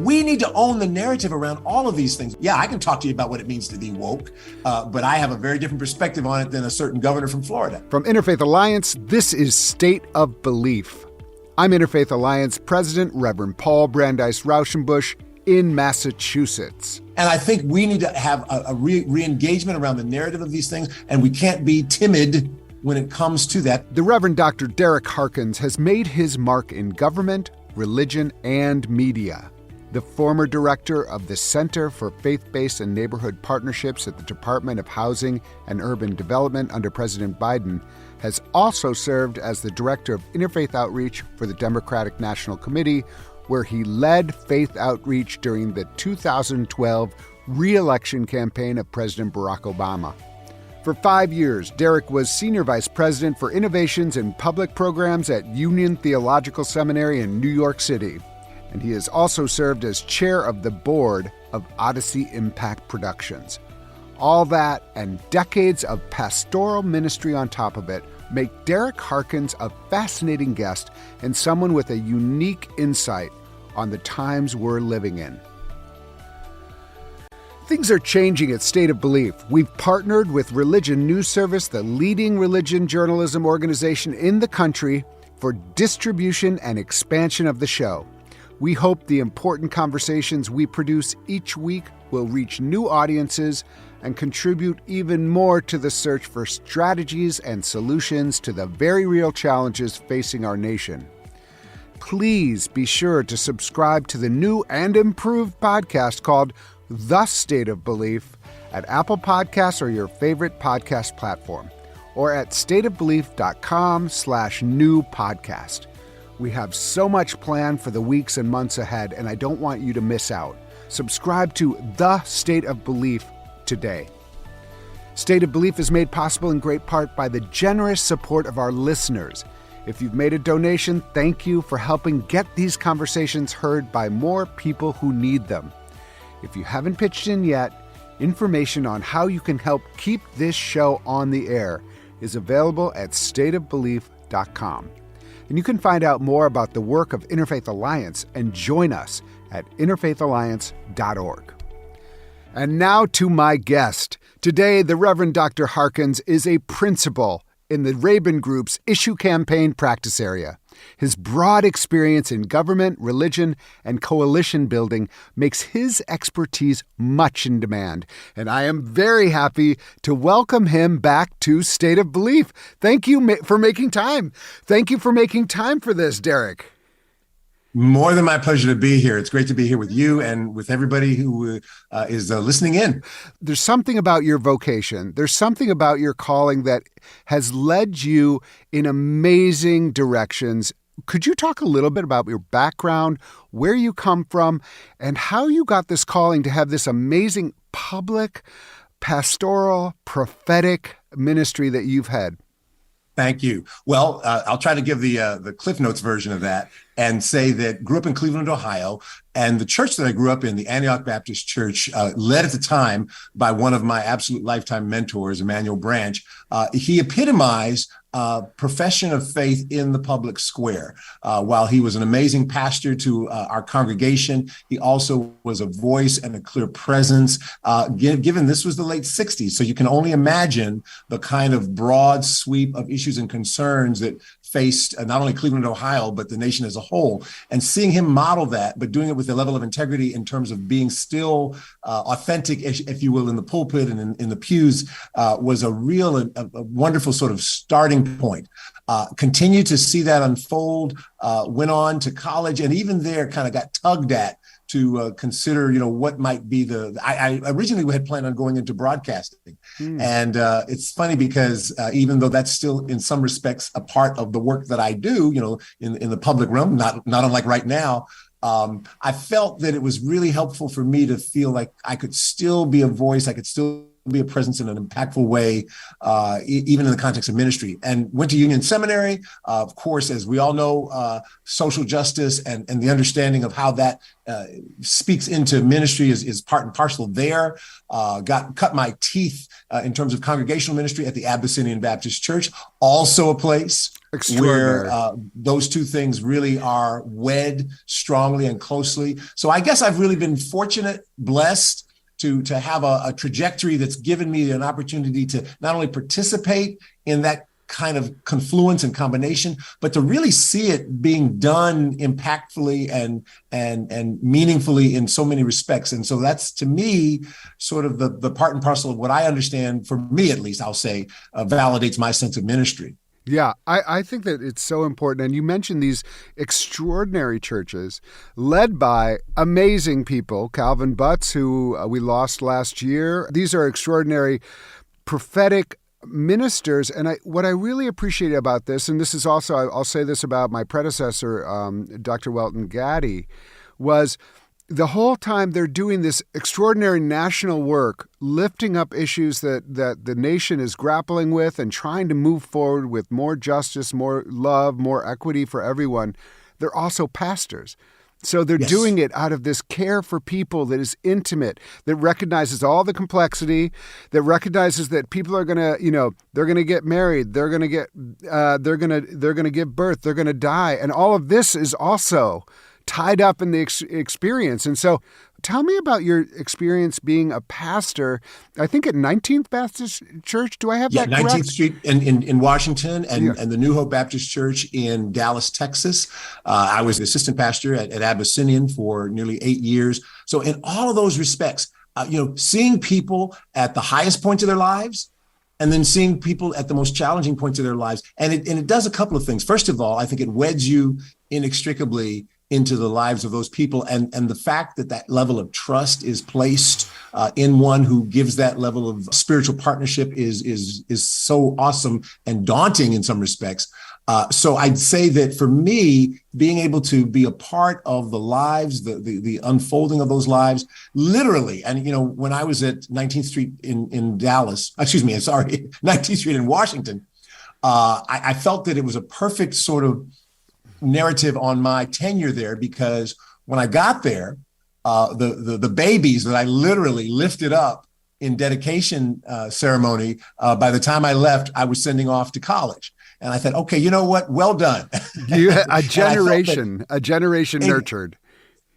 we need to own the narrative around all of these things. Yeah, I can talk to you about what it means to be woke, but I have a very different perspective on it than a certain governor from Florida. From Interfaith Alliance, this is State of Belief. I'm Interfaith Alliance President Reverend Paul Brandeis Raushenbush in Massachusetts. And I think we need to have a re-engagement around the narrative of these things, and we can't be timid when it comes to that. The Reverend Dr. Derrick Harkins has made his mark in government, religion, and media. The former director of the Center for Faith-Based and Neighborhood Partnerships at the Department of Housing and Urban Development under President Biden has also served as the director of Interfaith Outreach for the Democratic National Committee, where he led faith outreach during the 2012 re-election campaign of President Barack Obama. For 5 years, Derrick was Senior Vice President for Innovations in Public Programs at Union Theological Seminary in New York City. And he has also served as chair of the board of Odyssey Impact Productions. All that and decades of pastoral ministry on top of it make Derrick Harkins a fascinating guest and someone with a unique insight on the times we're living in. Things are changing at State of Belief. We've partnered with Religion News Service, the leading religion journalism organization in the country, for distribution and expansion of the show. We hope the important conversations we produce each week will reach new audiences and contribute even more to the search for strategies and solutions to the very real challenges facing our nation. Please be sure to subscribe to the new and improved podcast called The State of Belief at Apple Podcasts or your favorite podcast platform, or at stateofbelief.com/new podcast. We have so much planned for the weeks and months ahead, and I don't want you to miss out. Subscribe to The State of Belief today. State of Belief is made possible in great part by the generous support of our listeners. If you've made a donation, thank you for helping get these conversations heard by more people who need them. If you haven't pitched in yet, information on how you can help keep this show on the air is available at stateofbelief.com. And you can find out more about the work of Interfaith Alliance and join us at interfaithalliance.org. And now to my guest. Today, the Reverend Dr. Harkins is a principal in the Rabin Group's issue campaign practice area. His broad experience in government, religion, and coalition building makes his expertise much in demand, and I am very happy to welcome him back to State of Belief. Thank you for making time. Thank you for making time for this, Derrick. More than my pleasure to be here. It's great to be here with you and with everybody who is listening in. There's something about your vocation. There's something about your calling that has led you in amazing directions. Could you talk a little bit about your background, where you come from, and how you got this calling to have this amazing public, pastoral, prophetic ministry that you've had? Thank you. Well, I'll try to give the Cliff Notes version of that and say that grew up in Cleveland, Ohio, and the church that I grew up in, the Antioch Baptist Church, led at the time by one of my absolute lifetime mentors, Emmanuel Branch. He epitomized profession of faith in the public square. While he was an amazing pastor to our congregation, he also was a voice and a clear presence, given this was the late 60s. So you can only imagine the kind of broad sweep of issues and concerns that faced not only Cleveland, Ohio, but the nation as a whole. And seeing him model that, but doing it with a level of integrity in terms of being still authentic, if you will, in the pulpit and in the pews, was a real, a wonderful sort of starting point. Continued to see that unfold, went on to college, and even there kind of got tugged at to consider, what might be I originally had planned on going into broadcasting. And it's funny because even though that's still in some respects a part of the work that I do, in the public realm, not unlike right now, I felt that it was really helpful for me to feel like I could still be a voice, I could still be a presence in an impactful way, even in the context of ministry. And went to Union Seminary. Of course, as we all know, social justice and the understanding of how that speaks into ministry is part and parcel there. Cut my teeth in terms of congregational ministry at the Abyssinian Baptist Church, also a place where Extraordinary. those two things really are wed strongly and closely. So I guess I've really been fortunate, blessed to have a trajectory that's given me an opportunity to not only participate in that kind of confluence and combination, but to really see it being done impactfully and meaningfully in so many respects. And so that's, to me, sort of the part and parcel of what I understand, for me at least, I'll say, validates my sense of ministry. Yeah, I think that it's so important. And you mentioned these extraordinary churches led by amazing people, Calvin Butts, who we lost last year. These are extraordinary prophetic ministers. And what I really appreciate about this, and this is also, I'll say this about my predecessor, Dr. Welton Gaddy, was the whole time they're doing this extraordinary national work, lifting up issues that the nation is grappling with and trying to move forward with more justice, more love, more equity for everyone. They're also pastors. So they're Yes. doing it out of this care for people that is intimate, that recognizes all the complexity, that recognizes that people are going to, they're going to get married, they're going to give birth, they're going to die. And all of this is also tied up in the experience. And so tell me about your experience being a pastor, I think at 19th Baptist Church. Do I have that correct? 19th Street in Washington and the New Hope Baptist Church in Dallas, Texas. I was the assistant pastor at Abyssinian for nearly 8 years. So in all of those respects, seeing people at the highest points of their lives, and then seeing people at the most challenging points of their lives. And it does a couple of things. First of all, I think it weds you inextricably into the lives of those people. And the fact that level of trust is placed in one who gives that level of spiritual partnership is so awesome and daunting in some respects. So I'd say that for me, being able to be a part of the lives, the unfolding of those lives, literally. And, when I was at 19th Street in Dallas, 19th Street in Washington, I felt that it was a perfect sort of narrative on my tenure there, because when I got there, the babies that I literally lifted up in dedication ceremony, by the time I left, I was sending off to college. And I thought, okay, you know what? Well done. A generation nurtured.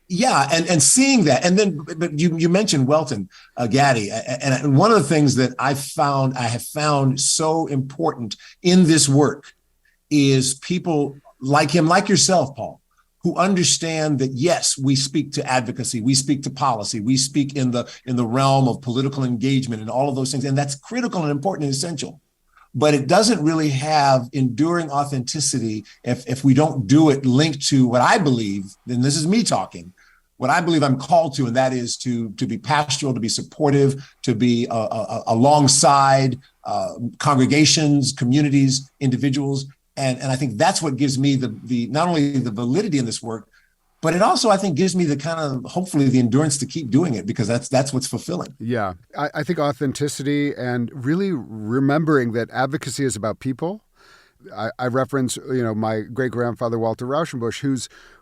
Yeah, and seeing that, and then, but you mentioned Welton Gaddy, and one of the things that I have found so important in this work is people like him, like yourself, Paul, who understand that, yes, we speak to advocacy, we speak to policy, we speak in the realm of political engagement and all of those things. And that's critical and important and essential. But it doesn't really have enduring authenticity if we don't do it linked to what I believe, and this is me talking, what I believe I'm called to, and that is to be pastoral, to be supportive, to be alongside congregations, communities, individuals. And I think that's what gives me the not only the validity in this work, but it also, I think, gives me the kind of, hopefully, the endurance to keep doing it, because that's what's fulfilling. Yeah, I think authenticity and really remembering that advocacy is about people. I reference, my great grandfather Walter Raushenbush,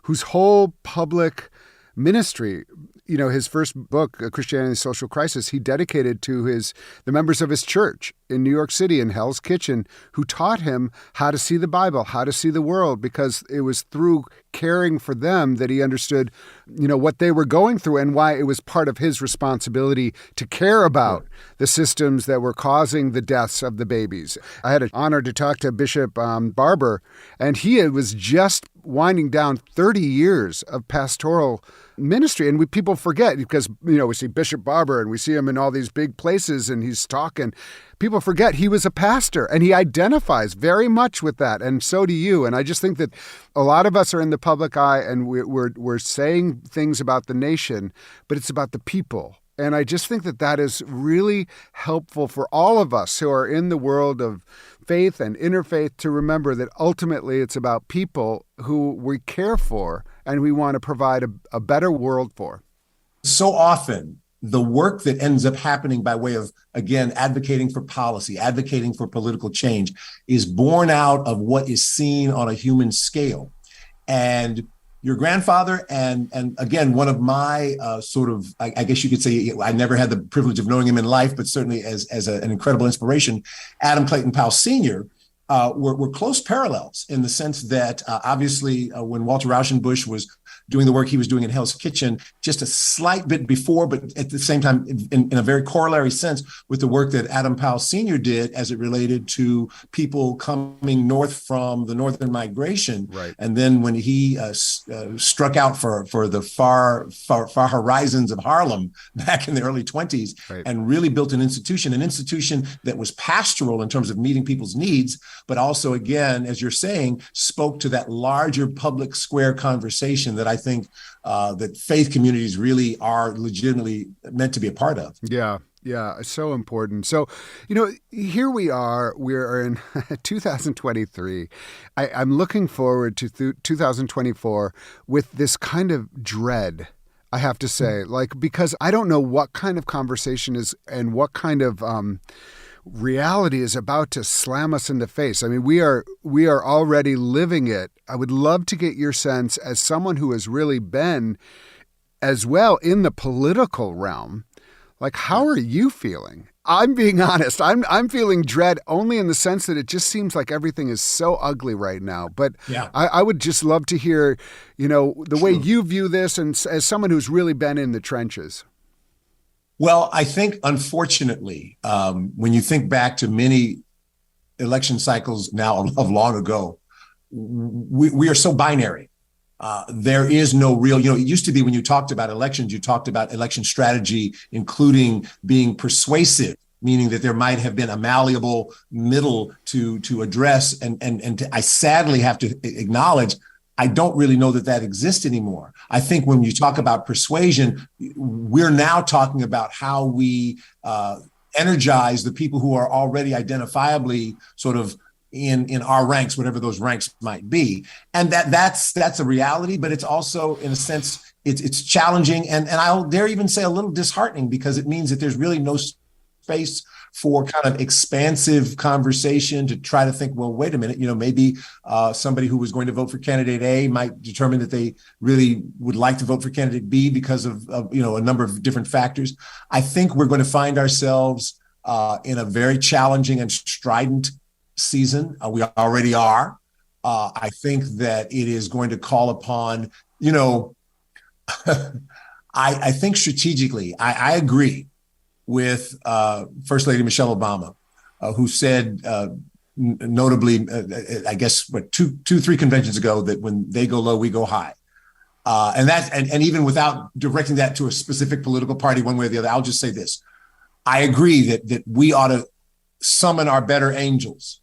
whose whole public ministry, his first book, Christianity and the Social Crisis, he dedicated to the members of his church in New York City in Hell's Kitchen, who taught him how to see the Bible, how to see the world, because it was through caring for them that he understood, what they were going through and why it was part of his responsibility to care about the systems that were causing the deaths of the babies. I had an honor to talk to Bishop Barber, and he was just winding down 30 years of pastoral ministry. And people forget, because, we see Bishop Barber and we see him in all these big places and he's talking. People forget he was a pastor, and he identifies very much with that. And so do you. And I just think that a lot of us are in the public eye and we're saying things about the nation, but it's about the people. And I just think that is really helpful for all of us who are in the world of faith and interfaith to remember that ultimately it's about people who we care for and we want to provide a better world for. So often, the work that ends up happening by way of, again, advocating for policy, advocating for political change, is born out of what is seen on a human scale. And your grandfather, and again, one of my I guess you could say, I never had the privilege of knowing him in life, but certainly as an incredible inspiration, Adam Clayton Powell Sr., were close parallels in the sense that obviously when Walter Raushenbush was doing the work he was doing in Hell's Kitchen, just a slight bit before, but at the same time, in a very corollary sense, with the work that Adam Powell Sr. did as it related to people coming north from the northern migration. Right. And then when he struck out for the far horizons of Harlem back in the early 20s, right, and really built an institution that was pastoral in terms of meeting people's needs, but also, again, as you're saying, spoke to that larger public square conversation that I think that faith communities really are legitimately meant to be a part of. Yeah. Yeah, so important. So, here we're in 2023. I'm looking forward to 2024 with this kind of dread, I have to say, because I don't know what kind of conversation is and what kind of reality is about to slam us in the face. I mean, we are already living it. I would love to get your sense as someone who has really been as well in the political realm. How are you feeling? I'm being honest. I'm feeling dread only in the sense that it just seems like everything is so ugly right now. But yeah. I would just love to hear, the way you view this and as someone who's really been in the trenches. Well, I think, unfortunately, when you think back to many election cycles now of long ago, we are so binary. There is no real, it used to be when you talked about elections, you talked about election strategy, including being persuasive, meaning that there might have been a malleable middle to address. I sadly have to acknowledge, I don't really know that exists anymore. I think when you talk about persuasion, we're now talking about how we energize the people who are already identifiably sort of in our ranks, whatever those ranks might be. And that's a reality, but it's also, in a sense, it's challenging. And I'll dare even say a little disheartening, because it means that there's really no space for kind of expansive conversation to try to think, well, wait a minute, maybe somebody who was going to vote for candidate A might determine that they really would like to vote for candidate B because of a number of different factors. I think we're going to find ourselves in a very challenging and strident season. We already are. I think that it is going to call upon, I think strategically, I agree with First Lady Michelle Obama, who said, notably, I guess, 3 conventions ago, that when they go low, we go high. And even without directing that to a specific political party, one way or the other, I'll just say this. I agree that we ought to summon our better angels.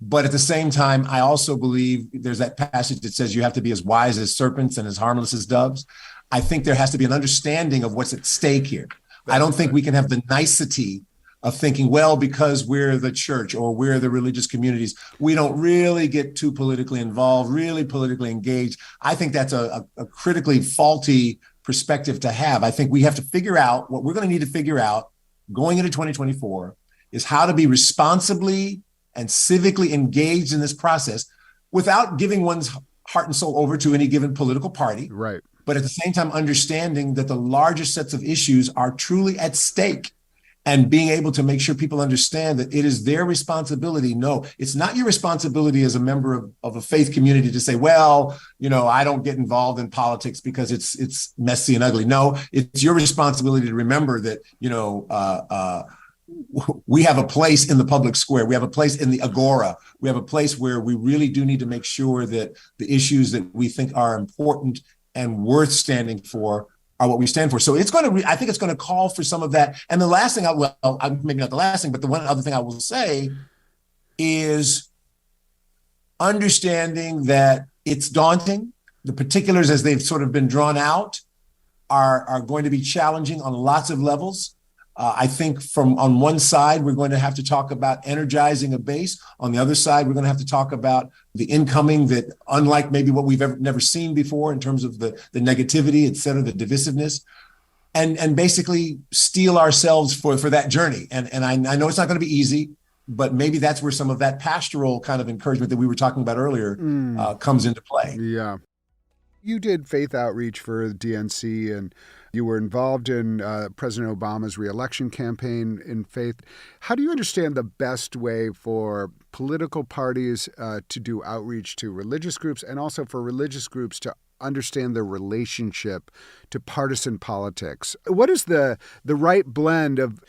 But at the same time, I also believe there's that passage that says you have to be as wise as serpents and as harmless as doves. I think there has to be an understanding of what's at stake here. I don't think we can have the nicety of thinking, well, because we're the church or we're the religious communities, we don't really get too politically involved, really politically engaged. I think that's a critically faulty perspective to have. I think we have to figure out what we're going to need to figure out going into 2024 is how to be responsibly and civically engaged in this process without giving one's heart and soul over to any given political party. Right. But at the same time, understanding that the larger sets of issues are truly at stake and being able to make sure people understand that it is their responsibility. No, it's not your responsibility as a member of a faith community to say, well, I don't get involved in politics because it's messy and ugly. No, it's your responsibility to remember that, we have a place in the public square. We have a place in the agora. We have a place where we really do need to make sure that the issues that we think are important and worth standing for are what we stand for. So I think it's going to call for some of that. And the last thing maybe not the last thing, but the one other thing I will say is understanding that it's daunting. The particulars as they've sort of been drawn out are going to be challenging on lots of levels. I think on one side, we're going to have to talk about energizing a base. On the other side, we're going to have to talk about the incoming that, unlike maybe what we've never seen before in terms of the negativity, et cetera, the divisiveness, and basically steel ourselves for that journey. And I know it's not going to be easy, but maybe that's where some of that pastoral kind of encouragement that we were talking about earlier comes into play. Yeah. You did faith outreach for DNC, and you were involved in President Obama's reelection campaign in faith. How do you understand the best way for political parties to do outreach to religious groups, and also for religious groups to understand their relationship to partisan politics? What is the right blend of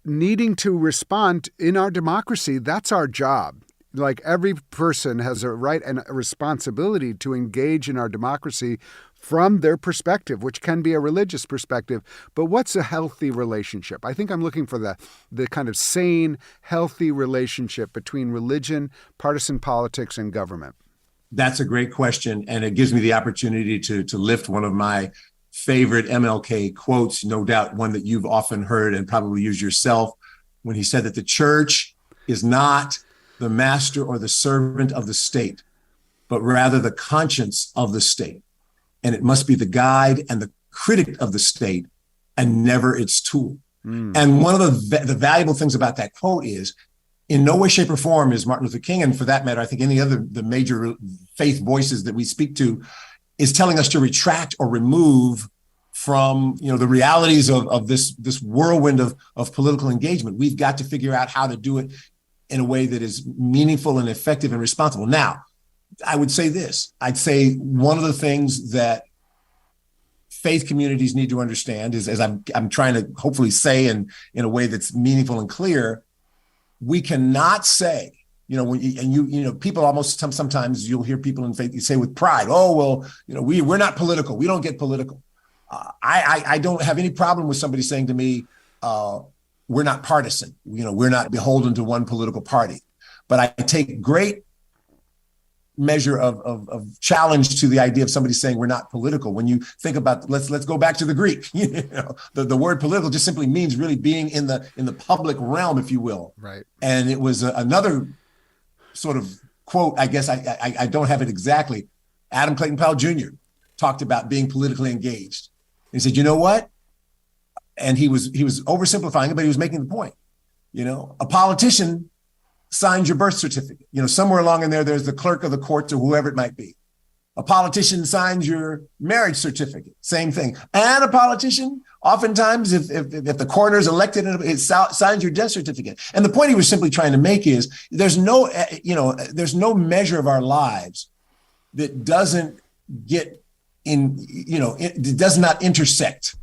needing to respond in our democracy? That's our job. Like, every person has a right and a responsibility to engage in our democracy from their perspective, which can be a religious perspective. But what's a healthy relationship? I think I'm looking for the kind of sane, healthy relationship between religion, partisan politics, and government. That's a great question. And it gives me the opportunity to lift one of my favorite MLK quotes, no doubt one that you've often heard and probably used yourself, when he said that the church is not the master or the servant of the state, but rather the conscience of the state. And it must be the guide and the critic of the state and never its tool. And one of the valuable things about that quote is, in no way, shape, or form is Martin Luther King, and for that matter, I think any other the major faith voices that we speak to, is telling us to retract or remove from the realities of this whirlwind of political engagement. We've got to figure out how to do it in a way that is meaningful and effective and responsible. Now, I would say this. I'd say one of the things that faith communities need to understand is, as I'm trying to hopefully say in a way that's meaningful and clear, we cannot say, people almost sometimes you'll hear people in faith, you say with pride, oh, well, we're not political. We don't get political. I don't have any problem with somebody saying to me, we're not partisan. We're not beholden to one political party. But I take great measure of challenge to the idea of somebody saying we're not political. When you think about, let's go back to the Greek. The word political just simply means really being in the public realm, if you will. Right. And it was another sort of quote. I guess I don't have it exactly. Adam Clayton Powell Jr. talked about being politically engaged. He said, you know what? And he was oversimplifying it, but he was making the point. A politician signs your birth certificate. Somewhere along in there's the clerk of the court or whoever it might be. A politician signs your marriage certificate. Same thing. And a politician, oftentimes, if the coroner is elected, it signs your death certificate. And the point he was simply trying to make is there's no measure of our lives that doesn't get in, it does not intersect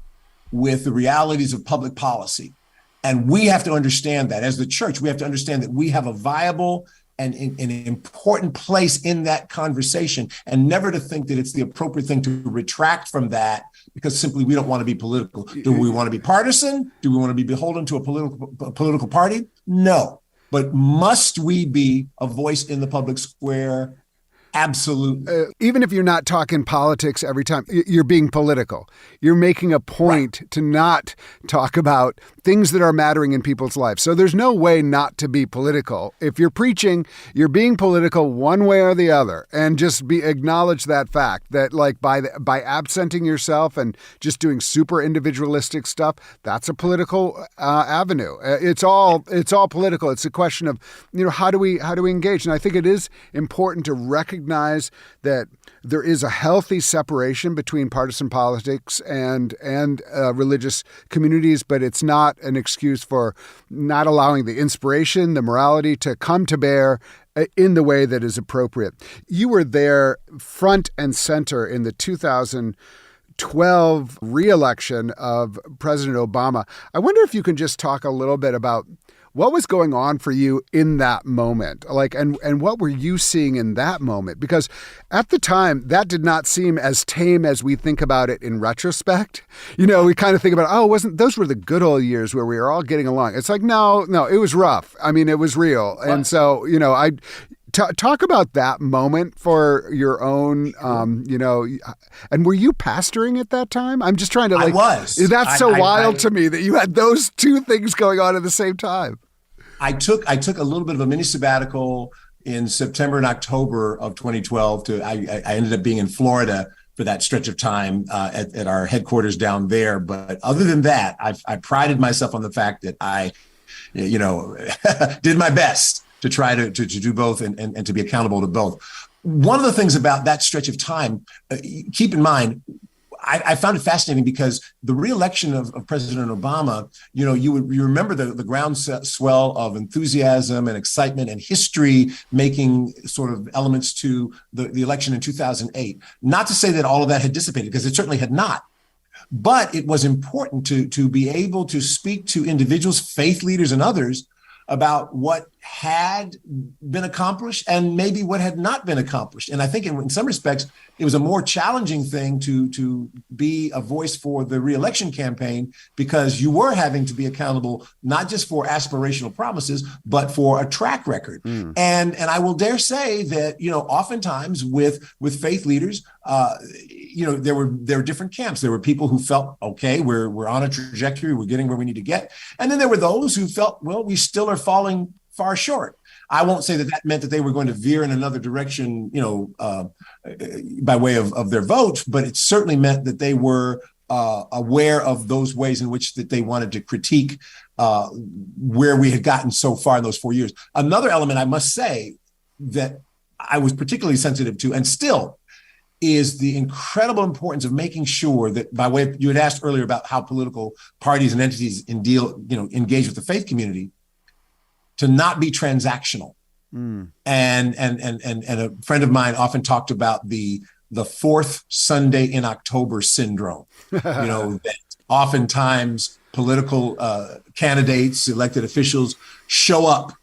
with the realities of public policy. And we have to understand that as the church, we have to understand that we have a viable and an important place in that conversation, and never to think that it's the appropriate thing to retract from that because simply we don't want to be political. Do we want to be partisan? Do we want to be beholden to a political party? No. But must we be a voice in the public square? Absolutely. Even if you're not talking politics every time, you're being political. You're making a point to not talk about things that are mattering in people's lives. So there's no way not to be political. If you're preaching, you're being political one way or the other, and just acknowledge that fact that, like, by absenting yourself and just doing super individualistic stuff, that's a political avenue. It's all political. It's a question of, how do we engage? And I think it is important to recognize that there is a healthy separation between partisan politics and religious communities, but it's not an excuse for not allowing the inspiration, the morality to come to bear in the way that is appropriate. You were there front and center in the 2012 re-election of President Obama. I wonder if you can just talk a little bit about what was going on for you in that moment? And what were you seeing in that moment? Because at the time, that did not seem as tame as we think about it in retrospect. We kind of think about, those were the good old years where we were all getting along. It's like, no, it was rough. I mean, it was real. What? And so, talk about that moment for your own, and were you pastoring at that time? I'm just trying to I was. That's so wild to me that you had those two things going on at the same time. I took a little bit of a mini sabbatical in September and October of 2012. I ended up being in Florida for that stretch of time at our headquarters down there. But other than that, I prided myself on the fact that I, did my best to try to do both and to be accountable to both. One of the things about that stretch of time, keep in mind, I found it fascinating because the re-election of President Obama, you remember the groundswell of enthusiasm and excitement and history making sort of elements to the election in 2008. Not to say that all of that had dissipated, because it certainly had not. But it was important to be able to speak to individuals, faith leaders, and others about what had been accomplished and maybe what had not been accomplished. And I think in some respects, it was a more challenging thing to be a voice for the re-election campaign, because you were having to be accountable, not just for aspirational promises, but for a track record. And I will dare say that, oftentimes with faith leaders, there were different camps. There were people who felt, okay, we're on a trajectory, we're getting where we need to get. And then there were those who felt, well, we still are falling far short. I won't say that meant that they were going to veer in another direction, by way of their vote, but it certainly meant that they were aware of those ways in which that they wanted to critique where we had gotten so far in those 4 years. Another element I must say that I was particularly sensitive to, and still, is the incredible importance of making sure that, by way of, you had asked earlier about how political parties and entities engage with the faith community, to not be transactional. And a friend of mine often talked about the fourth Sunday in October syndrome. That oftentimes political candidates, elected officials, show up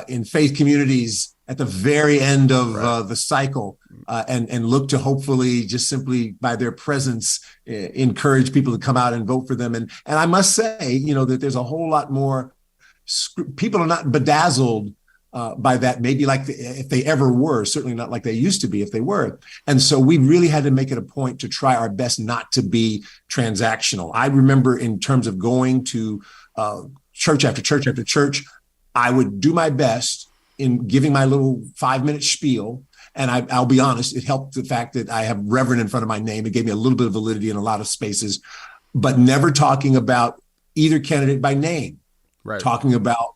in faith communities at the very end of the cycle, and look to hopefully just simply by their presence encourage people to come out and vote for them. And I must say, that there's a whole lot more. People are not bedazzled by that, maybe if they ever were, certainly not like they used to be if they were. And so we really had to make it a point to try our best not to be transactional. I remember, in terms of going to church after church after church, I would do my best in giving my little 5-minute spiel. And I'll be honest, it helped the fact that I have Reverend in front of my name. It gave me a little bit of validity in a lot of spaces, but never talking about either candidate by name. Right. Talking about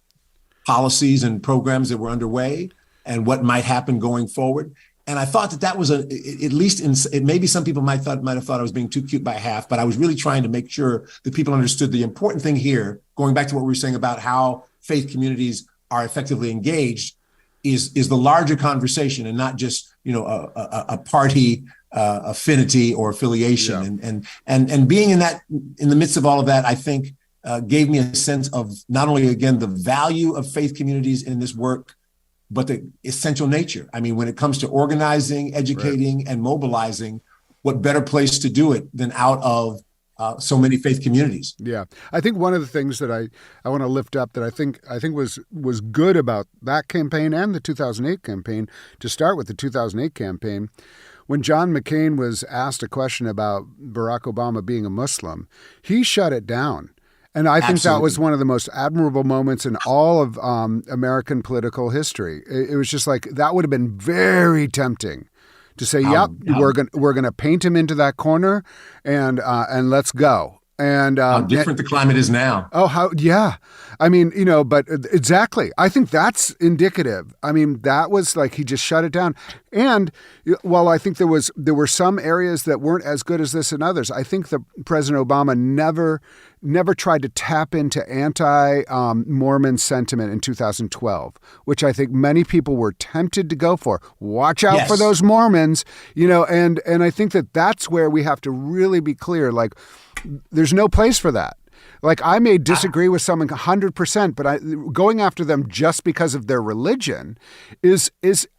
policies and programs that were underway and what might happen going forward. And I thought that was at least maybe some people might have thought I was being too cute by half, but I was really trying to make sure that people understood the important thing here, going back to what we were saying about how faith communities are effectively engaged, is the larger conversation, and not just, a party affinity or affiliation. And being in the midst of all of that, I think, gave me a sense of not only, again, the value of faith communities in this work, but the essential nature. I mean, when it comes to organizing, educating, and mobilizing, what better place to do it than out of so many faith communities? Yeah. I think one of the things that I want to lift up that I think was good about that campaign and the 2008 campaign, to start with the 2008 campaign, when John McCain was asked a question about Barack Obama being a Muslim, he shut it down. And I think that was one of the most admirable moments in all of American political history. It was just like, that would have been very tempting to say, we're going to paint him into that corner and let's go. And how different the climate is now. I mean, but exactly. I think that's indicative. I mean, that was like, he just shut it down. And while I think there were some areas that weren't as good as this and others, I think that President Obama never tried to tap into anti-Mormon sentiment in 2012, which I think many people were tempted to go for. Watch out for those Mormons, and I think that's where we have to really be clear. Like, there's no place for that. Like, I may disagree with someone 100%, but going after them just because of their religion is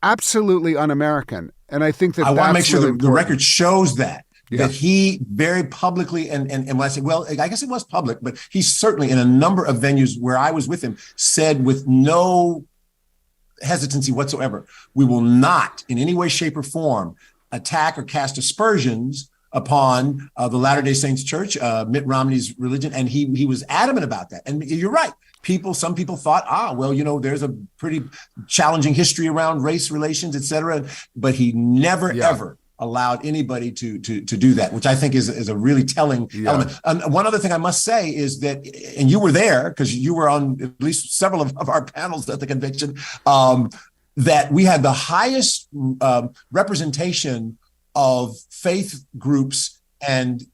absolutely un-American. And I think that I want to make sure really the record shows that. That he very publicly, and when I say, well, I guess it was public, but he certainly, in a number of venues where I was with him, said with no hesitancy whatsoever, we will not in any way, shape, or form attack or cast aspersions upon the Latter-day Saints Church, Mitt Romney's religion. And he was adamant about that. And you're right. Some people thought, there's a pretty challenging history around race relations, et cetera. But he never, ever allowed anybody to do that, which I think is a really telling element. And one other thing I must say is that, and you were there because you were on at least several of our panels at the convention, that we had the highest representation of faith groups and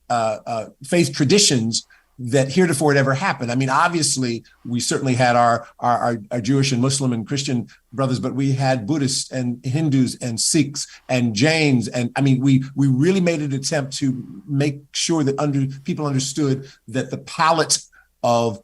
faith traditions that heretofore had ever happened. I mean, obviously, we certainly had our Jewish and Muslim and Christian brothers, but we had Buddhists and Hindus and Sikhs and Jains. And I mean, we really made an attempt to make sure that people understood that the palette of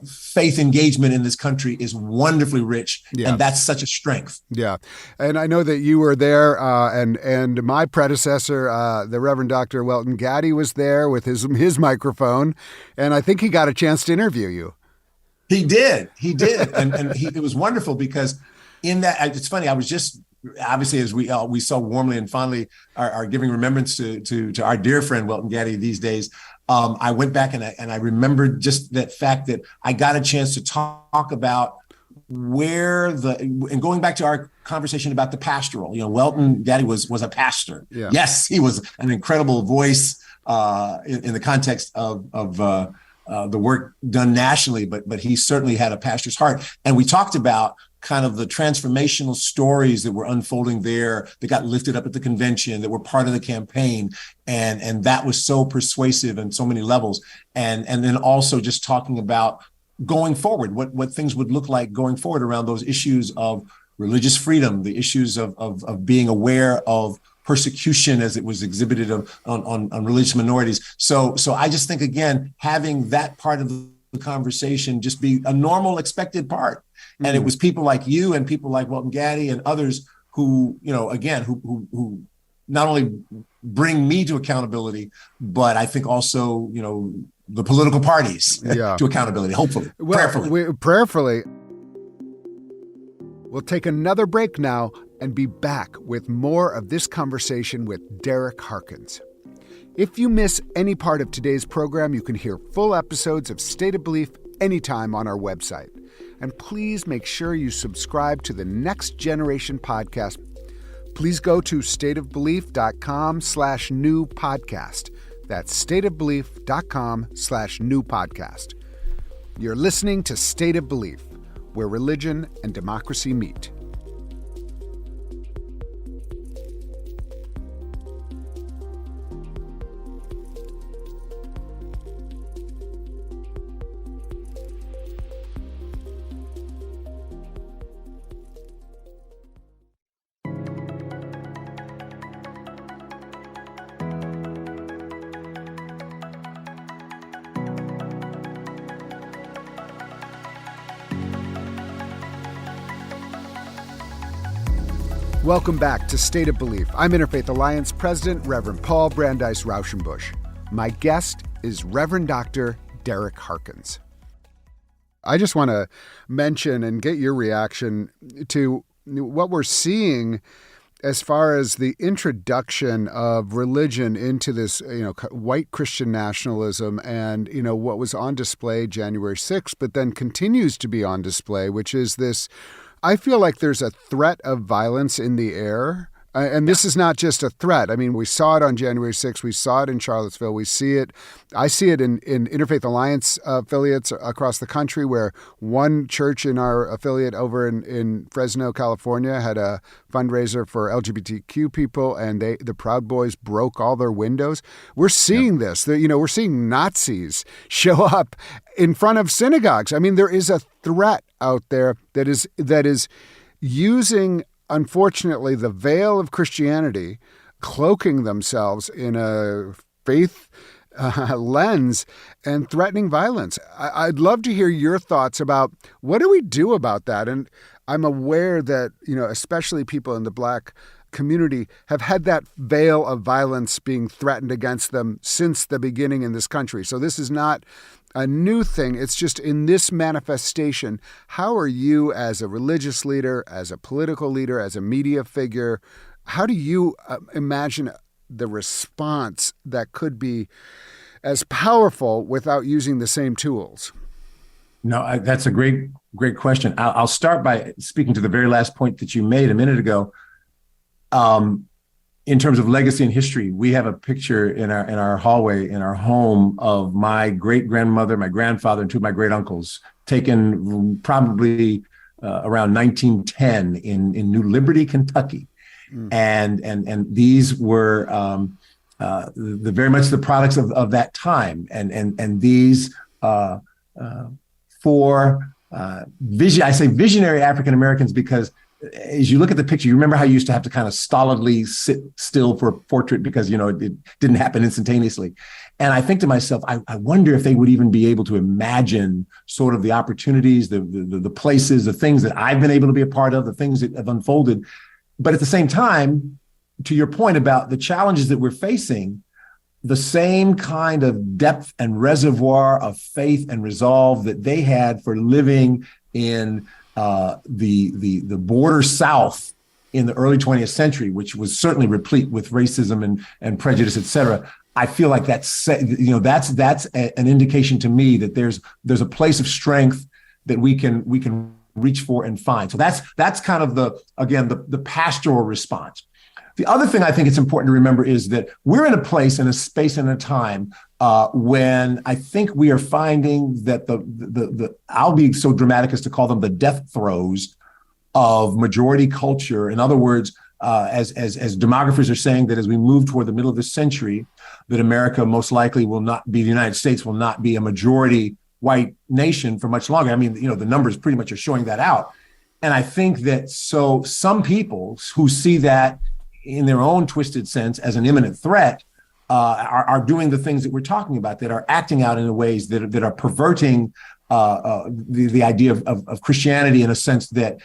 faith engagement in this country is wonderfully rich, and that's such a strength. Yeah, and I know that you were there, and my predecessor, the Reverend Dr. Welton Gaddy, was there with his microphone, and I think he got a chance to interview you. He did, and it was wonderful because in that, it's funny. I was just obviously, as we so warmly and fondly are giving remembrance to our dear friend Welton Gaddy these days. I went back and I remembered just that fact that I got a chance to talk about and going back to our conversation about the pastoral, Welton Gaddy was a pastor. Yeah. Yes, he was an incredible voice in the context of the work done nationally, but he certainly had a pastor's heart. And we talked about kind of the transformational stories that were unfolding there, that got lifted up at the convention, that were part of the campaign. And that was so persuasive on so many levels. And then also just talking about going forward, what things would look like going forward around those issues of religious freedom, the issues of being aware of persecution as it was exhibited on religious minorities. So I just think, again, having that part of the conversation just be a normal, expected part. And it was people like you and people like Welton Gaddy and others who, again, who not only bring me to accountability, but I think also, the political parties to accountability, hopefully, prayerfully. We'll take another break now and be back with more of this conversation with Derrick Harkins. If you miss any part of today's program, you can hear full episodes of State of Belief anytime on our website. And please make sure you subscribe to the Next Generation podcast. Please go to stateofbelief.com/new podcast. That's stateofbelief.com/new podcast. You're listening to State of Belief, where religion and democracy meet. Welcome back to State of Belief. I'm Interfaith Alliance President, Reverend Paul Brandeis Raushenbush. My guest is Reverend Dr. Derrick Harkins. I just want to mention and get your reaction to what we're seeing as far as the introduction of religion into this, white Christian nationalism and, what was on display January 6th, but then continues to be on display, which is this. I feel like there's a threat of violence in the air. And this is not just a threat. I mean, we saw it on January 6th. We saw it in Charlottesville. We see it. I see it in Interfaith Alliance affiliates across the country, where one church in our affiliate over in Fresno, California, had a fundraiser for LGBTQ people, and the Proud Boys broke all their windows. We're seeing this. We're seeing Nazis show up in front of synagogues. I mean, there is a threat out there that is using, unfortunately, the veil of Christianity, cloaking themselves in a faith lens and threatening violence. I'd love to hear your thoughts about what do we do about that? And I'm aware that, especially people in the Black community have had that veil of violence being threatened against them since the beginning in this country. So this is not a new thing. It's just in this manifestation. How are you, as a religious leader, as a political leader, as a media figure, how do you imagine the response that could be as powerful without using the same tools? No, that's a great question. I'll start by speaking to the very last point that you made a minute ago. In terms of legacy and history, we have a picture in our hallway, in our home, of my great grandmother, my grandfather, and two of my great uncles, taken probably around 1910 in New Liberty, Kentucky. And these were very much the products of that time. And these four I say visionary African Americans because as you look at the picture, you remember how you used to have to kind of stolidly sit still for a portrait because, it didn't happen instantaneously. And I think to myself, I wonder if they would even be able to imagine sort of the opportunities, the places, the things that I've been able to be a part of, the things that have unfolded. But at the same time, to your point about the challenges that we're facing, the same kind of depth and reservoir of faith and resolve that they had for living in the border South in the early 20th century, which was certainly replete with racism and prejudice, et cetera. I feel like that's an indication to me that there's a place of strength that we can reach for and find. So that's kind of the pastoral response. The other thing I think it's important to remember is that we're in a place, in a space, and a time when I think we are finding that I'll be so dramatic as to call them the death throes of majority culture. In other words, as demographers are saying that as we move toward the middle of the century, that America most likely will not be, the United States will not be a majority white nation for much longer. I mean, the numbers pretty much are showing that out. And I think that so some people who see that in their own twisted sense as an imminent threat are doing the things that we're talking about, that are acting out in ways that are perverting the idea of Christianity in a sense that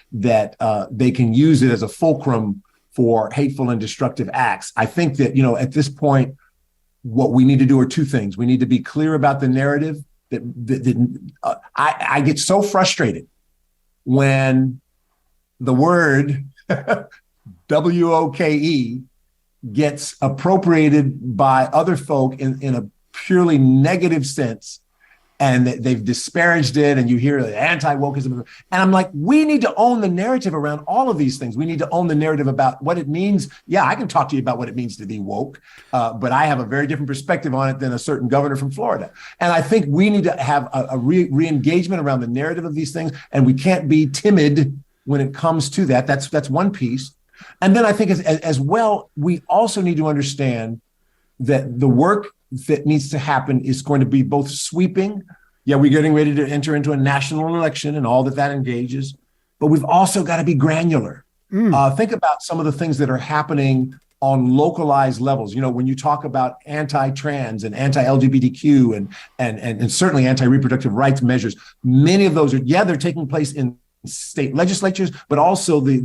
they can use it as a fulcrum for hateful and destructive acts. I think that, at this point, what we need to do are two things. We need to be clear about the narrative. I get so frustrated when the word WOKE gets appropriated by other folk in a purely negative sense, and they've disparaged it, and you hear anti-wokeism. And I'm like, we need to own the narrative around all of these things. We need to own the narrative about what it means. Yeah, I can talk to you about what it means to be woke, but I have a very different perspective on it than a certain governor from Florida. And I think we need to have a re-engagement around the narrative of these things, and we can't be timid when it comes to that. That's one piece. And then I think as well, we also need to understand that the work that needs to happen is going to be both sweeping. Yeah, we're getting ready to enter into a national election and all that engages, but we've also got to be granular. Think about some of the things that are happening on localized levels. When you talk about anti-trans and anti-LGBTQ and certainly anti-reproductive rights measures, many of those they're taking place in state legislatures, but also the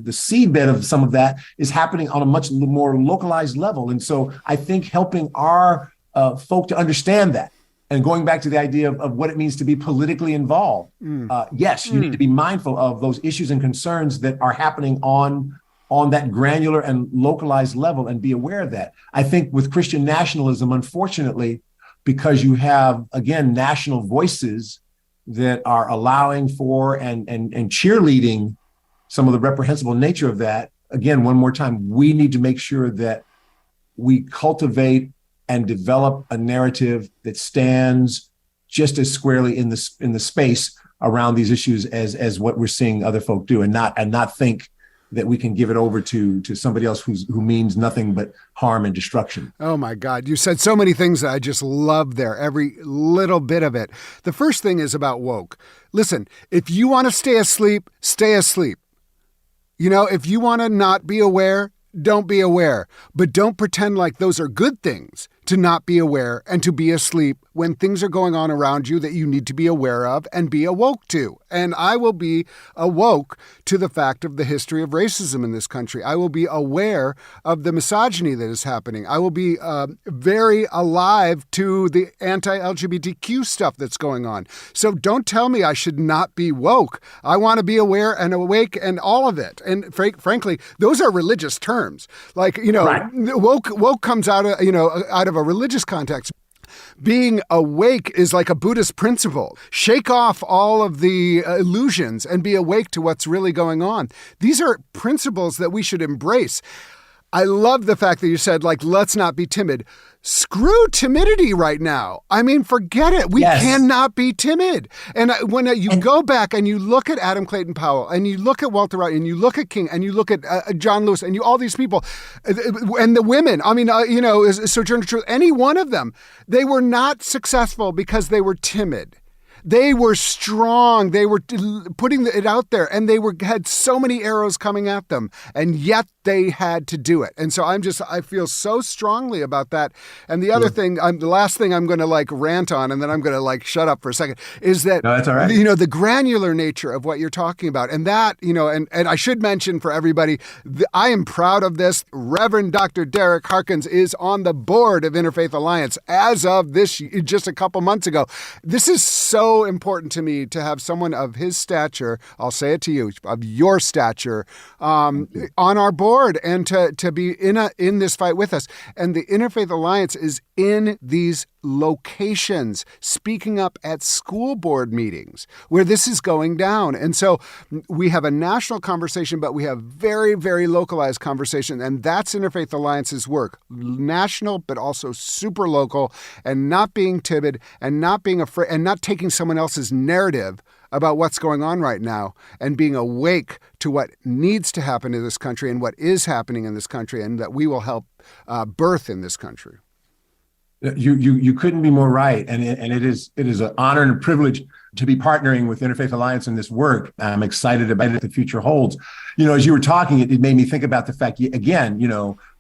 seedbed of some of that is happening on a much more localized level. And so I think helping our folk to understand that, and going back to the idea of what it means to be politically involved. Yes, you need to be mindful of those issues and concerns that are happening on that granular and localized level, and be aware of that. I think with Christian nationalism, unfortunately, because you have, again, national voices that are allowing for and cheerleading some of the reprehensible nature of that. Again, one more time, we need to make sure that we cultivate and develop a narrative that stands just as squarely in the space around these issues as what we're seeing other folk do, and not think that we can give it over to somebody else who means nothing but harm and destruction. Oh my God. You said so many things that I just love there, every little bit of it. The first thing is about woke. Listen, if you want to stay asleep, stay asleep. If you want to not be aware, don't be aware. But don't pretend like those are good things, to not be aware and to be asleep when things are going on around you that you need to be aware of and be awoke to. And I will be awoke to the fact of the history of racism in this country. I will be aware of the misogyny that is happening. I will be very alive to the anti-LGBTQ stuff that's going on. So don't tell me I should not be woke. I want to be aware and awake and all of it. And frankly, those are religious terms. Like, right. Woke comes out of a religious context. Being awake is like a Buddhist principle. Shake off all of the illusions and be awake to what's really going on. These are principles that we should embrace. I love the fact that you said, like, let's not be timid. Screw timidity right now. I mean, forget it. We cannot be timid. And when you go back and you look at Adam Clayton Powell and you look at Walter Wright and you look at King and you look at John Lewis and all these people and the women, I mean, Sojourner Truth, any one of them, they were not successful because they were timid. They were strong. They were putting it out there, and they had so many arrows coming at them, and yet they had to do it. And so I feel so strongly about that. And the other thing, the last thing I'm going to rant on, and then I'm going to shut up for a second, is that, no, that's all right. The granular nature of what you're talking about. And that, and I should mention for everybody, I am proud of this. Reverend Dr. Derrick Harkins is on the board of Interfaith Alliance as of just a couple months ago. This is so important to me to have someone of his stature, I'll say it to you, of your stature, on our board and to be in this fight with us. And the Interfaith Alliance is in these locations, speaking up at school board meetings where this is going down. And so we have a national conversation, but we have very, very localized conversation. And that's Interfaith Alliance's work. National, but also super local, and not being timid and not being afraid and not taking someone else's narrative about what's going on right now and being awake to what needs to happen in this country and what is happening in this country and that we will help birth in this country. You couldn't be more right, and it is an honor and a privilege to be partnering with Interfaith Alliance in this work. I'm excited about what the future holds. As you were talking, it made me think about the fact, again,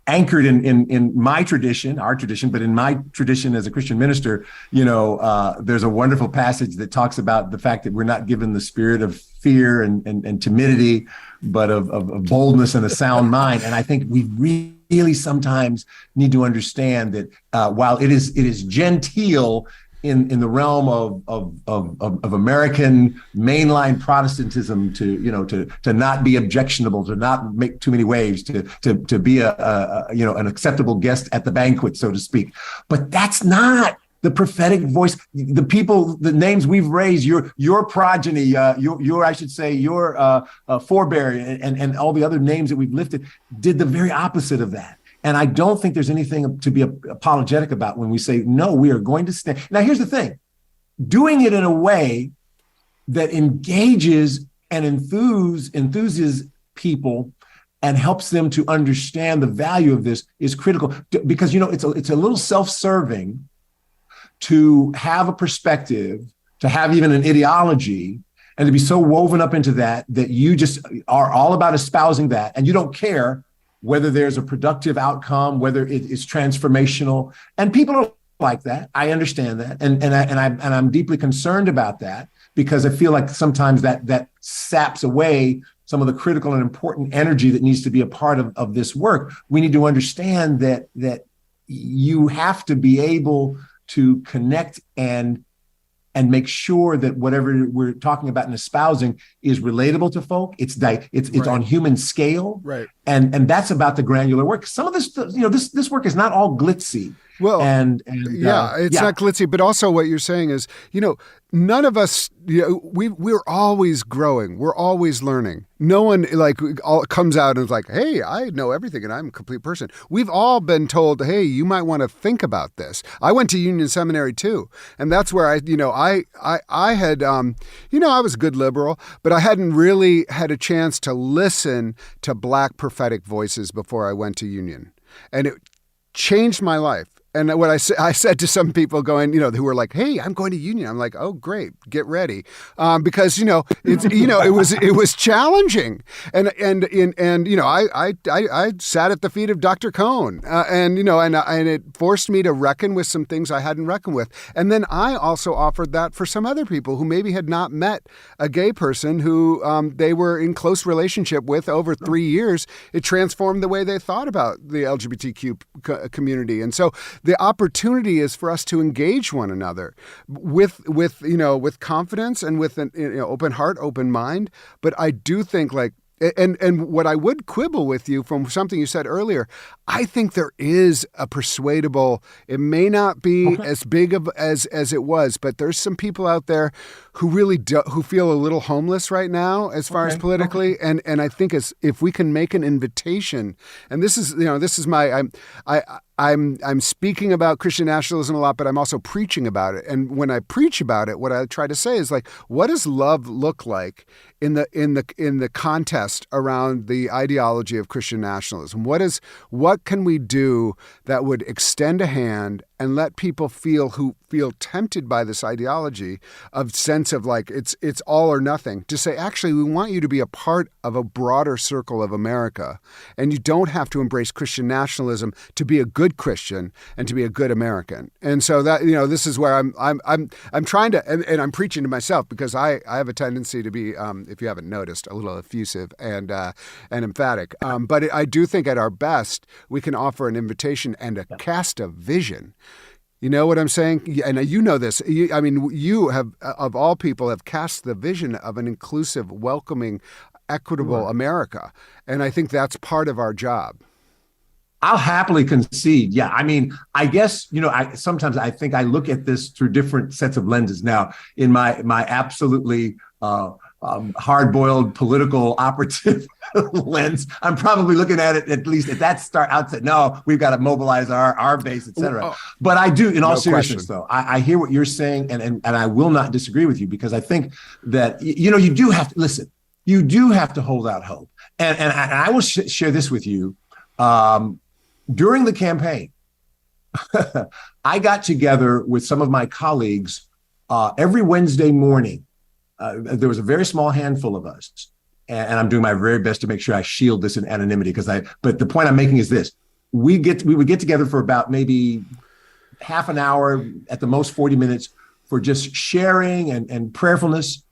anchored in my tradition, our tradition, but in my tradition as a Christian minister, there's a wonderful passage that talks about the fact that we're not given the spirit of fear and timidity, but of boldness and a sound mind. And I think we really sometimes need to understand that while it is genteel in the realm of American mainline Protestantism to not be objectionable, to not make too many waves, to be an acceptable guest at the banquet, so to speak. But that's not the prophetic voice. The people, the names we've raised, your progeny, your forebear, and all the other names that we've lifted, did the very opposite of that. And I don't think there's anything to be apologetic about when we say, no, we are going to stand. Now, here's the thing. Doing it in a way that engages and enthuses people and helps them to understand the value of this is critical. Because, it's a little self-serving to have a perspective, to have even an ideology, and to be so woven up into that you just are all about espousing that, and you don't care whether there's a productive outcome, whether it is transformational. And people are like that. I understand that. And I'm deeply concerned about that, because I feel like sometimes that saps away some of the critical and important energy that needs to be a part of this work. We need to understand that you have to be able to connect and make sure that whatever we're talking about and espousing is relatable to folk. It's right. On human scale, right? And that's about the granular work. Some of this, this work is not all glitzy. Well, it's not glitzy, but also what you're saying is, none of us, we're always growing. We're always learning. No one comes out and is like, hey, I know everything and I'm a complete person. We've all been told, hey, you might want to think about this. I went to Union Seminary too. And that's where I had, I was a good liberal, but I hadn't really had a chance to listen to Black prophetic voices before I went to Union. And it changed my life. And what I said to some people going, who were like, "Hey, I'm going to Union." I'm like, "Oh, great, get ready," because it was challenging, and I sat at the feet of Dr. Cohn, and it forced me to reckon with some things I hadn't reckoned with, and then I also offered that for some other people who maybe had not met a gay person who they were in close relationship with over 3 years. It transformed the way they thought about the LGBTQ community, and so the opportunity is for us to engage one another with confidence and with an open heart, open mind. But I do think And what I would quibble with you from something you said earlier, I think there is a persuadable. It may not be as big of as it was, but there's some people out there who really who feel a little homeless right now, as far as politically. And I think if we can make an invitation, and this is my I'm speaking about Christian nationalism a lot, but I'm also preaching about it. And when I preach about it, what I try to say is like, what does love look like in the contest around the ideology of Christian nationalism? What can we do that would extend a hand and let people who feel tempted by this ideology of sense of like it's all or nothing, to say, actually, we want you to be a part of a broader circle of America, and you don't have to embrace Christian nationalism to be a good Christian and to be a good American. And so that, this is where I'm trying to, and I'm preaching to myself, because I have a tendency to be, if you haven't noticed, a little effusive and emphatic. But I do think at our best we can offer an invitation and a cast of vision. You know what I'm saying? And you know this. You have, of all people, have cast the vision of an inclusive, welcoming, equitable America. And I think that's part of our job. I'll happily concede. Yeah. I guess, sometimes I think I look at this through different sets of lenses. Now, in my absolutely hard-boiled political operative lens, I'm probably looking at it, at least at that start outset. No, we've got to mobilize our base, et cetera. But I do, in all seriousness, though, I hear what you're saying, and I will not disagree with you, because I think that, you do have to listen. You do have to hold out hope. And I will share this with you. During the campaign, I got together with some of my colleagues every Wednesday morning. There was a very small handful of us, and I'm doing my very best to make sure I shield this in anonymity, but the point I'm making is this: we would get together for about maybe half an hour, at the most 40 minutes, for just sharing and prayerfulness.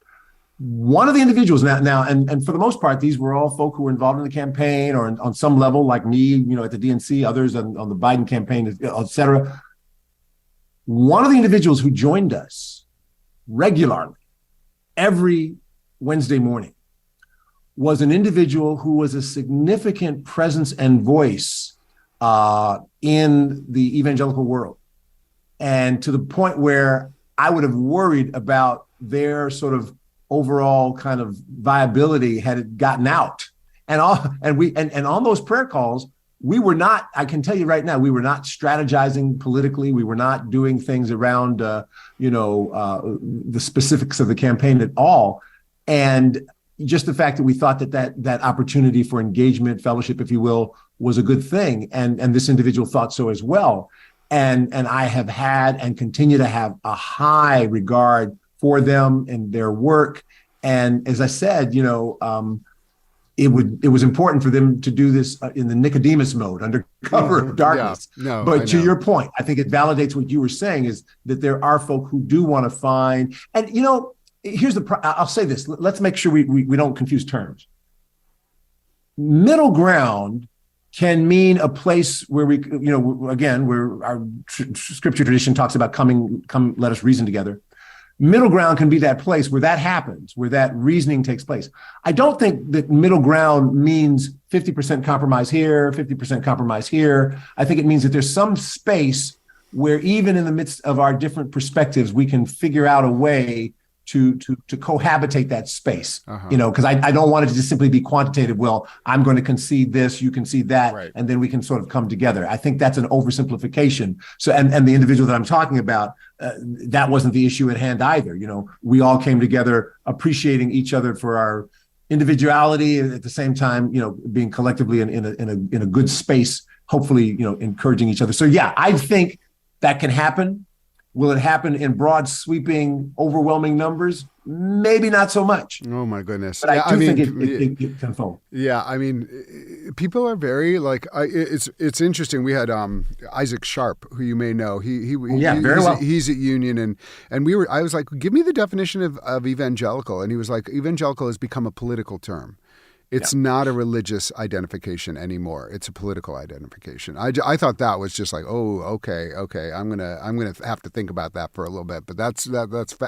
One of the individuals now, and for the most part, these were all folk who were involved in the campaign or on some level, like me, at the DNC, others on the Biden campaign, et cetera. One of the individuals who joined us regularly every Wednesday morning was an individual who was a significant presence and voice in the evangelical world. And to the point where I would have worried about their sort of overall kind of viability had it gotten out. And on those prayer calls, we were not, I can tell you right now, we were not strategizing politically. We were not doing things around, the specifics of the campaign at all. And just the fact that we thought that opportunity for engagement, fellowship, if you will, was a good thing. And this individual thought so as well. And I have had and continue to have a high regard for them and their work. And as I said, it was important for them to do this in the Nicodemus mode, under cover of darkness. Yeah, but to your point, I think it validates what you were saying, is that there are folk who do want to find. And, here's I'll say this. Let's make sure we don't confuse terms. Middle ground can mean a place where we, again, where our scripture tradition talks about come, let us reason together. Middle ground can be that place where that happens, where that reasoning takes place. I don't think that middle ground means 50% compromise here, 50% compromise here. I think it means that there's some space where, even in the midst of our different perspectives, we can figure out a way to cohabitate that space, because I don't want it to just simply be quantitative. Well, I'm going to concede this, you concede that, right, and then we can sort of come together. I think that's an oversimplification. So, and the individual that I'm talking about, that wasn't the issue at hand either. We all came together appreciating each other for our individuality, and at the same time, being collectively in a good space, hopefully, encouraging each other. So yeah, I think that can happen. Will it happen in broad, sweeping, overwhelming numbers? Maybe not so much. Oh, my goodness. But I think it can unfold. Yeah, people are very, it's interesting. We had Isaac Sharp, who you may know. Very well. He's at Union, and I was like, give me the definition of evangelical. And he was like, evangelical has become a political term. It's not a religious identification anymore. It's a political identification. I thought that was just like, oh, okay. I'm gonna have to think about that for a little bit. But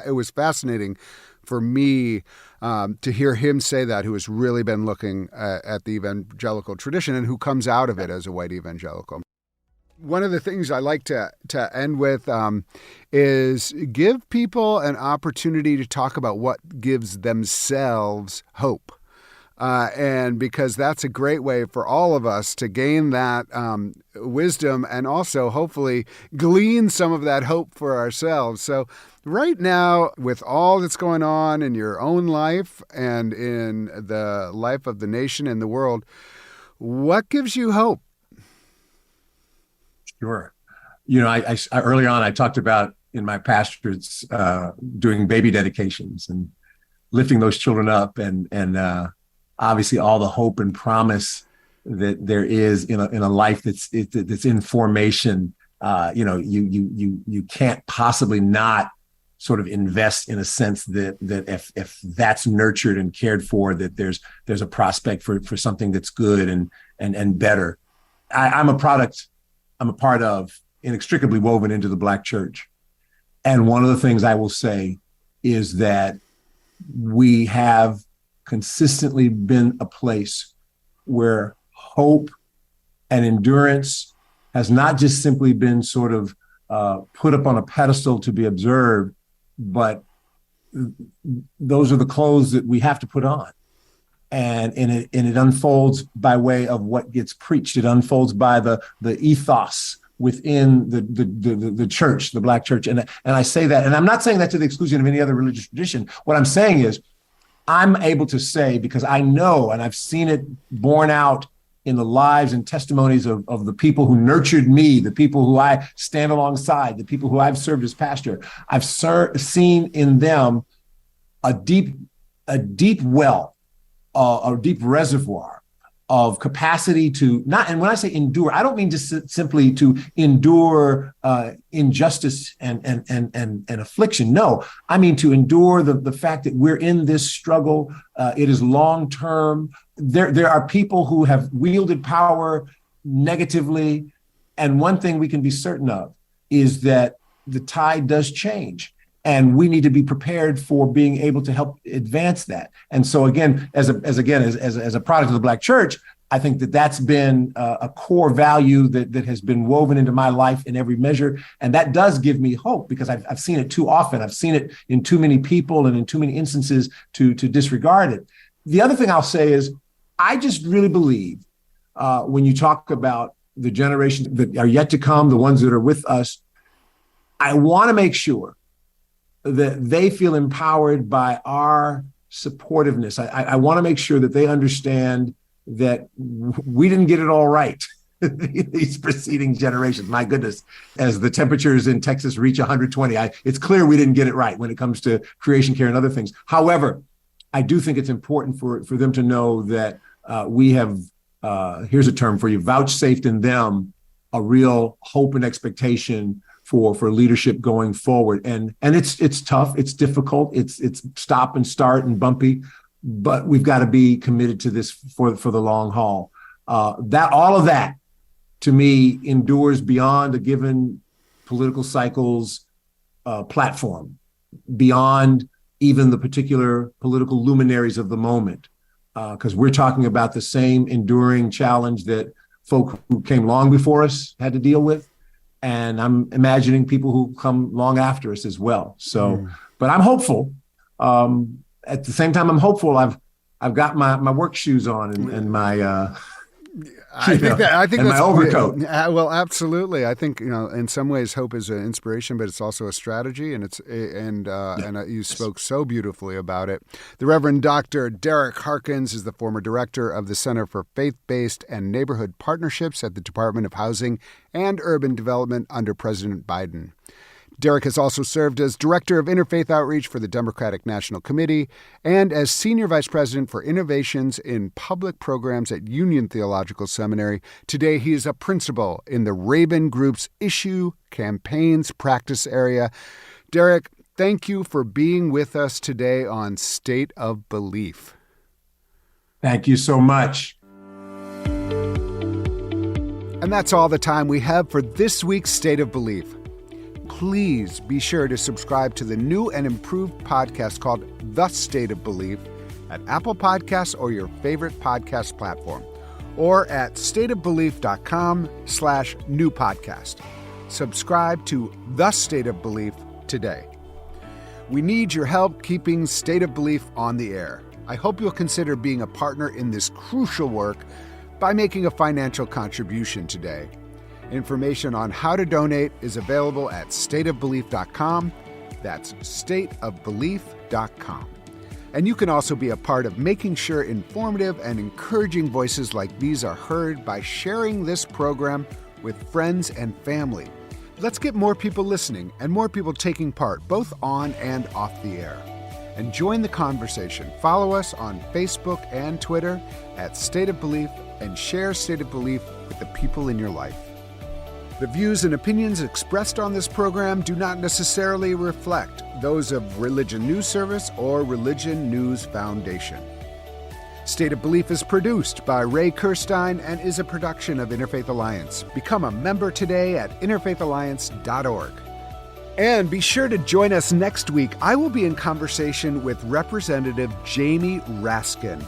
it was fascinating for me to hear him say that, who has really been looking at the evangelical tradition and who comes out of it as a white evangelical. One of the things I like to end with is give people an opportunity to talk about what gives themselves hope. And because that's a great way for all of us to gain that wisdom and also hopefully glean some of that hope for ourselves. So right now, with all that's going on in your own life and in the life of the nation and the world, what gives you hope? Sure. I early on, I talked about in my pastorates doing baby dedications and lifting those children up and obviously all the hope and promise that there is in a life that's in formation. You can't possibly not sort of invest in a sense that if that's nurtured and cared for, that there's a prospect for something that's good and better. I'm a part of, inextricably woven into the Black church. And one of the things I will say is that we have consistently been a place where hope and endurance has not just simply been sort of put up on a pedestal to be observed, but those are the clothes that we have to put on. And it unfolds by way of what gets preached. It unfolds by the ethos within the church, the Black church. And I say that, and I'm not saying that to the exclusion of any other religious tradition. What I'm saying is I'm able to say, because I know, and I've seen it borne out in the lives and testimonies of the people who nurtured me, the people who I stand alongside, the people who I've served as pastor. I've seen in them a deep well, a deep reservoir of capacity to not, and when I say endure, I don't mean just simply to endure injustice and affliction. No, I mean to endure the fact that we're in this struggle. It is long term. There are people who have wielded power negatively, and one thing we can be certain of is that the tide does change. And we need to be prepared for being able to help advance that. And so again, as a product of the Black church, I think that's been a core value that has been woven into my life in every measure. And that does give me hope, because I've seen it too often. I've seen it in too many people and in too many instances to disregard it. The other thing I'll say is I just really believe when you talk about the generations that are yet to come, the ones that are with us, I want to make sure that they feel empowered by our supportiveness. I want to make sure that they understand that we didn't get it all right these preceding generations. My goodness, as the temperatures in Texas reach 120, it's clear we didn't get it right when it comes to creation care and other things. However, I do think it's important for them to know that we have, here's a term for you, vouchsafed in them a real hope and expectation for leadership going forward. And it's tough, it's difficult, it's stop and start and bumpy, but we've got to be committed to this for the long haul. All of that, to me, endures beyond a given political cycle's platform, beyond even the particular political luminaries of the moment, because we're talking about the same enduring challenge that folk who came long before us had to deal with. And I'm imagining people who come long after us as well. So, but I'm hopeful. At the same time, I'm hopeful. I've got my work shoes on and my I think that's my overcoat. Well, absolutely. I think in some ways, hope is an inspiration, but it's also a strategy, and you spoke so beautifully about it. The Reverend Dr. Derrick Harkins is the former director of the Center for Faith-Based and Neighborhood Partnerships at the Department of Housing and Urban Development under President Biden. Derrick has also served as Director of Interfaith Outreach for the Democratic National Committee and as Senior Vice President for Innovations in Public Programs at Union Theological Seminary. Today, he is a principal in the Rabin Group's Issue Campaigns Practice area. Derrick, thank you for being with us today on State of Belief. Thank you so much. And that's all the time we have for this week's State of Belief. Please be sure to subscribe to the new and improved podcast called The State of Belief at Apple Podcasts or your favorite podcast platform, or at stateofbelief.com/new podcast. Subscribe to The State of Belief today. We need your help keeping State of Belief on the air. I hope you'll consider being a partner in this crucial work by making a financial contribution today. Information on how to donate is available at stateofbelief.com. That's stateofbelief.com. And you can also be a part of making sure informative and encouraging voices like these are heard by sharing this program with friends and family. Let's get more people listening and more people taking part, both on and off the air. And join the conversation. Follow us on Facebook and Twitter at State of Belief and share State of Belief with the people in your life. The views and opinions expressed on this program do not necessarily reflect those of Religion News Service or Religion News Foundation. State of Belief is produced by Ray Kirstein and is a production of Interfaith Alliance. Become a member today at interfaithalliance.org. And be sure to join us next week. I will be in conversation with Representative Jamie Raskin.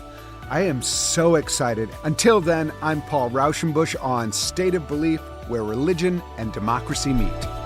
I am so excited. Until then, I'm Paul Raushenbush on State of Belief, where religion and democracy meet.